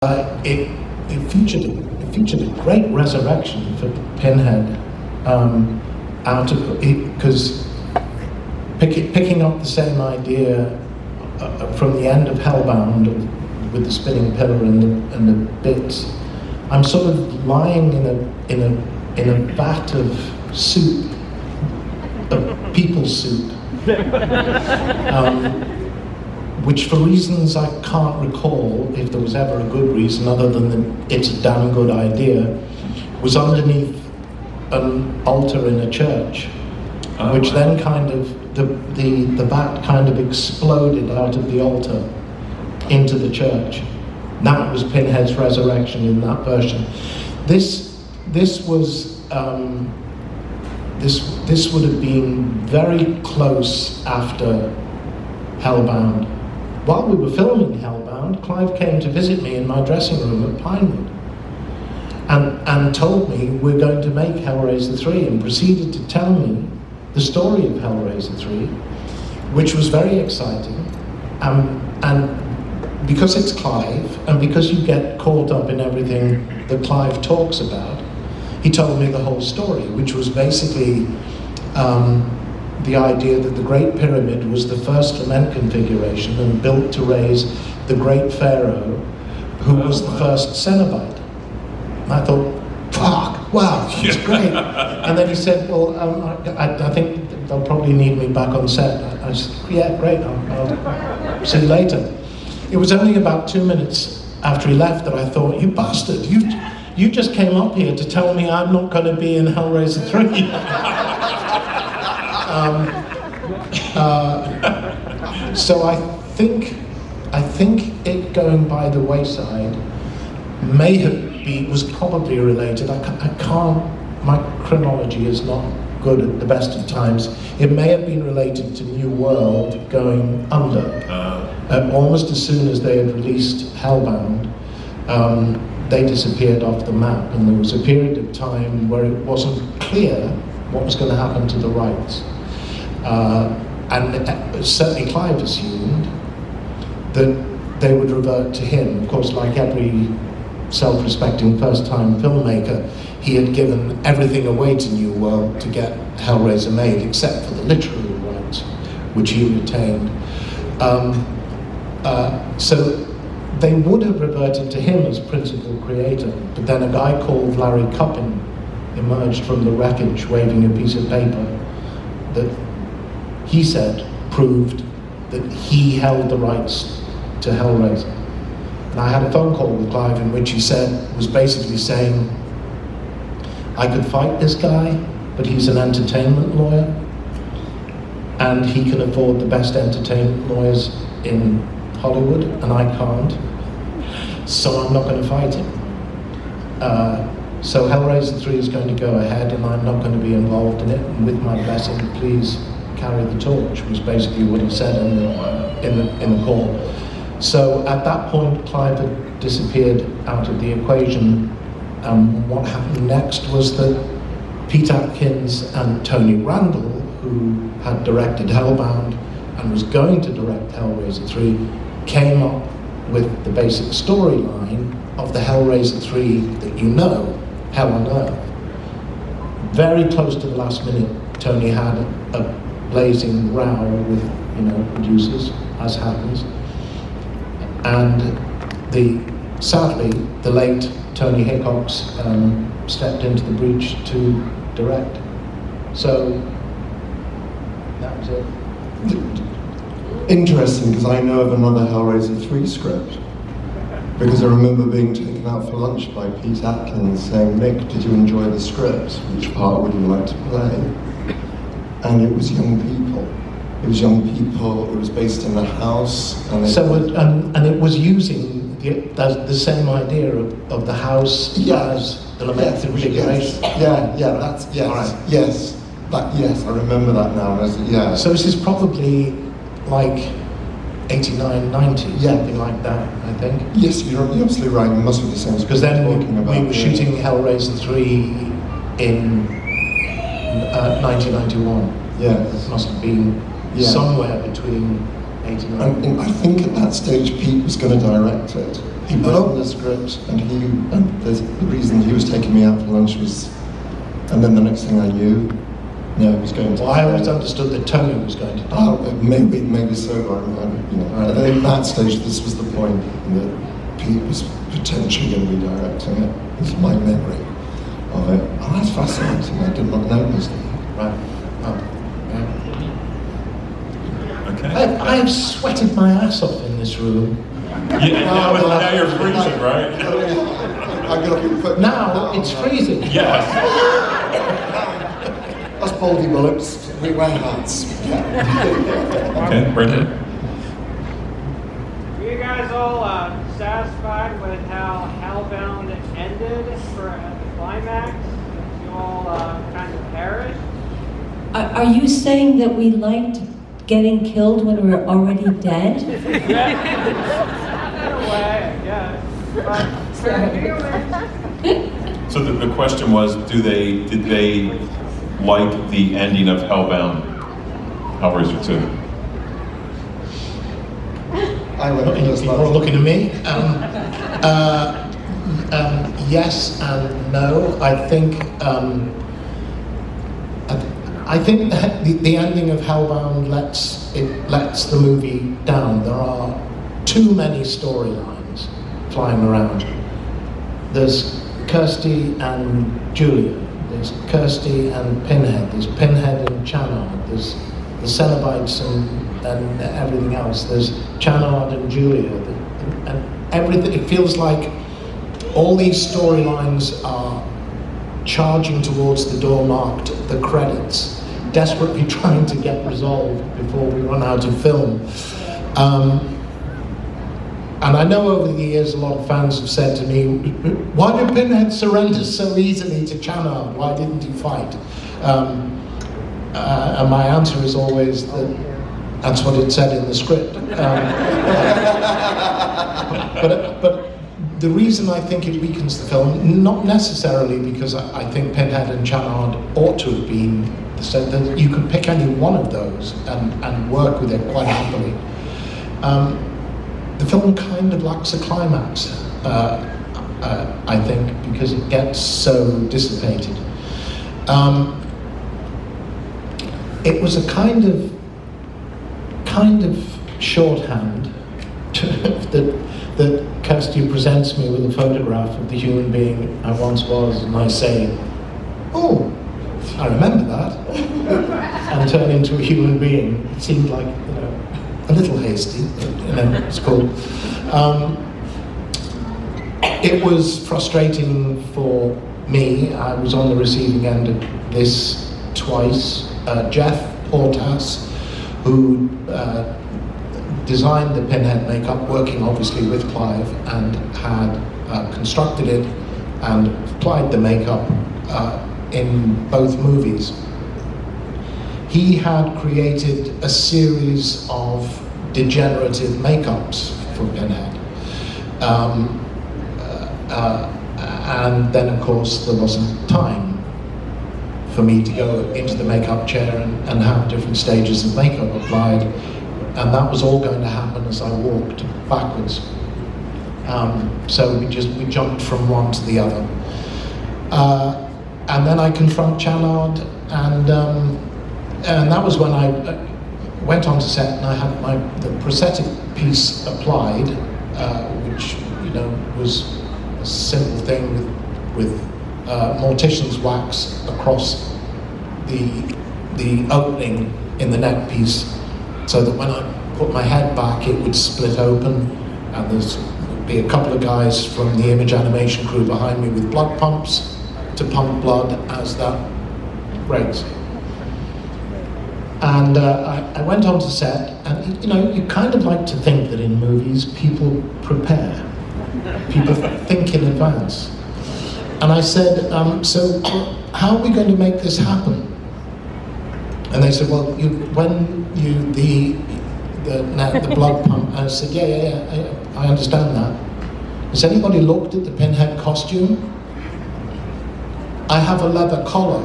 It featured a great resurrection for Pinhead, out of it, because picking up the same idea from the end of Hellbound with the spinning pillar and the bits. I'm sort of lying in a vat of soup, of people soup, which for reasons I can't recall, if there was ever a good reason other than that it's a damn good idea, was underneath an altar in a church, which then kind of, the vat kind of exploded out of the altar into the church. That was Pinhead's resurrection in that version. This would have been very close after Hellbound. While we were filming Hellbound, Clive came to visit me in my dressing room at Pinewood and told me we're going to make Hellraiser 3 and proceeded to tell me the story of Hellraiser 3, which was very exciting. And because it's Clive, and because you get caught up in everything that Clive talks about, he told me the whole story, which was basically the idea that the Great Pyramid was the first lament configuration and built to raise the great pharaoh, who was the first Cenobite. And I thought, fuck, wow, that's great. And then he said, well, I think they'll probably need me back on set. I said, yeah, great, I'll see you later. It was only about 2 minutes after he left that I thought, you bastard, you just came up here to tell me I'm not going to be in Hellraiser 3. So I think it going by the wayside was probably related. I can't, my chronology is not good at the best of times. It may have been related to New World going under. Almost as soon as they had released Hellbound, they disappeared off the map, and there was a period of time where it wasn't clear what was going to happen to the rights. And certainly Clive assumed that they would revert to him. Of course, like every self-respecting first-time filmmaker, he had given everything away to New World to get Hellraiser made, except for the literary rights, which he retained. So they would have reverted to him as principal creator, but then a guy called Larry Cuppin emerged from the wreckage waving a piece of paper that he said proved that he held the rights to Hellraiser. And I had a phone call with Clive in which he was basically saying, I could fight this guy, but he's an entertainment lawyer, and he can afford the best entertainment lawyers in Hollywood, and I can't, so I'm not going to fight him. So Hellraiser 3 is going to go ahead, and I'm not going to be involved in it, and with my blessing, please carry the torch, was basically what he said in the call. So at that point, Clive had disappeared out of the equation. What happened next was that Pete Atkins and Tony Randall, who had directed Hellbound and was going to direct Hellraiser 3, came up with the basic storyline of the Hellraiser 3 that you know, Hell on Earth. Very close to the last minute, Tony had a blazing row with, producers, as happens. And sadly, the late Tony Hickox stepped into the breach to direct. So that was it. Interesting, because I know of another Hellraiser 3 script. Because I remember being taken out for lunch by Pete Atkins saying, Nick, did you enjoy the script? Which part would you like to play? And it was young people. It was young people, it was based in a house. And it was using the same idea of the house as the lament configuration. Yes, I remember that now. So this is probably like 89, 90, something like that, I think. Yes, you're absolutely right, it must be the same. Because then we were shooting Hellraiser 3 in 1991. Yeah. It must have been somewhere between 89. And I think at that stage Pete was going to direct it. He put on the script, and the reason he was taking me out for lunch was, and then the next thing I knew, he was going to. Well, I always understood that Tony was going to. Oh, maybe so. At that stage, this was the point that Pete was potentially going to be directing it. This is my memory of it. Oh, that's fascinating. I did not know this. Right. Oh, yeah. Okay. I've sweated my ass off in this room. Yeah, now you're freezing, right? Now it's freezing. Yes. Us baldy bullets, we wear hats. Okay, right here. Were you guys all satisfied with how Hellbound ended for the climax? You all kind of perished? Are you saying that we liked getting killed when we were already dead? Yeah. In a way, yeah. But for humans. So the question was, did they like the ending of Hellbound, Hellraiser 2? I went first. You're all looking at me. Yes and no. I think that the ending of Hellbound lets the movie down. There are too many storylines flying around. There's Kirsty and Julia. There's Kirsty and Pinhead. There's Pinhead and Channard. There's the Cenobites and everything else. There's Channard and Julia. And everything. It feels like all these storylines are charging towards the door marked the credits, desperately trying to get resolved before we run out of film. And I know over the years a lot of fans have said to me, why did Pinhead surrender so easily to Channard? Why didn't he fight? And my answer is always that that's what it said in the script. But the reason I think it weakens the film, not necessarily because I think Pinhead and Channard ought to have been, so that you could pick any one of those and work with it quite happily. The film kind of lacks a climax, I think, because it gets so dissipated. It was a kind of shorthand that Kirsty presents me with a photograph of the human being I once was, and I say, oh, I remember that, and turn into a human being. It seemed like, a little hasty, but, it's cool. It was frustrating for me. I was on the receiving end of this twice. Jeff Portas, who designed the Pinhead makeup, working obviously with Clive, and had constructed it and applied the makeup in both movies. He had created a series of degenerative makeups for Pinhead. And then, of course, there wasn't time for me to go into the makeup chair and have different stages of makeup applied. And that was all going to happen as I walked backwards. So we jumped from one to the other. And then I confront Channard, and that was when I went onto set and I had the prosthetic piece applied, which was a simple thing with mortician's wax across the opening in the neck piece, so that when I put my head back it would split open, and there's be a couple of guys from the image animation crew behind me with blood pumps to pump blood as that breaks. And I went onto set, and you kind of like to think that in movies people prepare, people think in advance. And I said, so how are we going to make this happen? And they said, well, when the blood pump. I said, yeah, I understand that. Has anybody looked at the Pinhead costume? I have a leather collar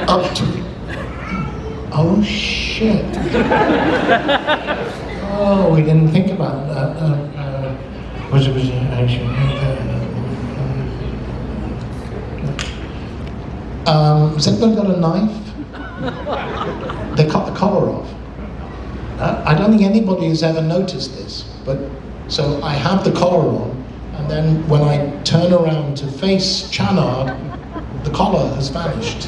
up to. Oh shit! Oh, we didn't think about that. Has anybody got a knife? They cut the collar off. I don't think anybody has ever noticed this, but so I have the collar on, and then when I turn around to face Channard, the collar has vanished.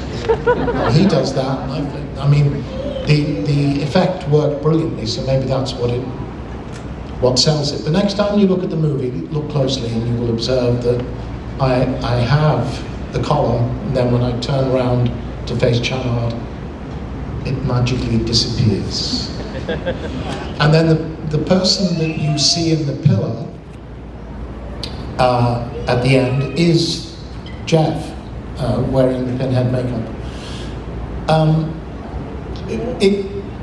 He does that, and I mean, the effect worked brilliantly, so maybe that's what sells it. The next time you look at the movie, look closely, and you will observe that I have the collar, and then when I turn around to face Channard, it magically disappears. And then the person that you see in the pillar at the end is Jeff, wearing the pinhead makeup.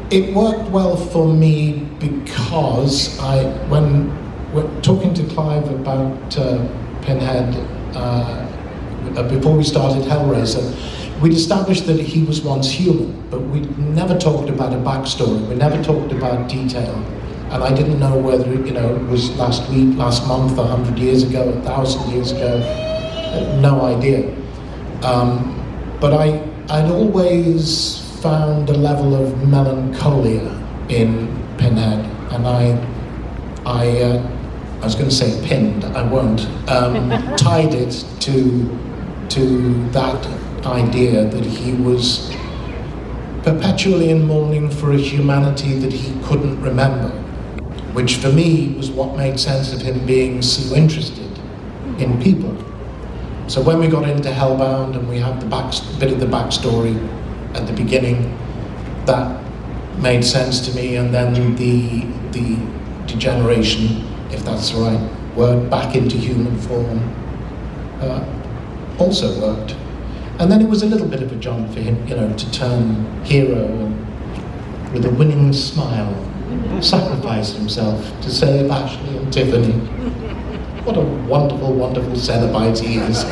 It worked well for me because when talking to Clive about Pinhead before we started Hellraiser, we'd established that he was once human, but we never talked about a backstory. We never talked about detail, and I didn't know whether it was last week, last month, 100 years ago, 1,000 years ago. No idea. But I'd always found a level of melancholia in Pinhead, and I was going to say pinned, I won't, tied it to that idea that he was perpetually in mourning for a humanity that he couldn't remember, which for me was what made sense of him being so interested in people. So when we got into Hellbound and we had the bit of the backstory at the beginning, that made sense to me, and then the degeneration, if that's the right word, back into human form also worked. And then it was a little bit of a jump for him, to turn hero and with a winning smile, sacrifice himself to save Ashley and Tiffany. What a wonderful, wonderful Cenobite he is.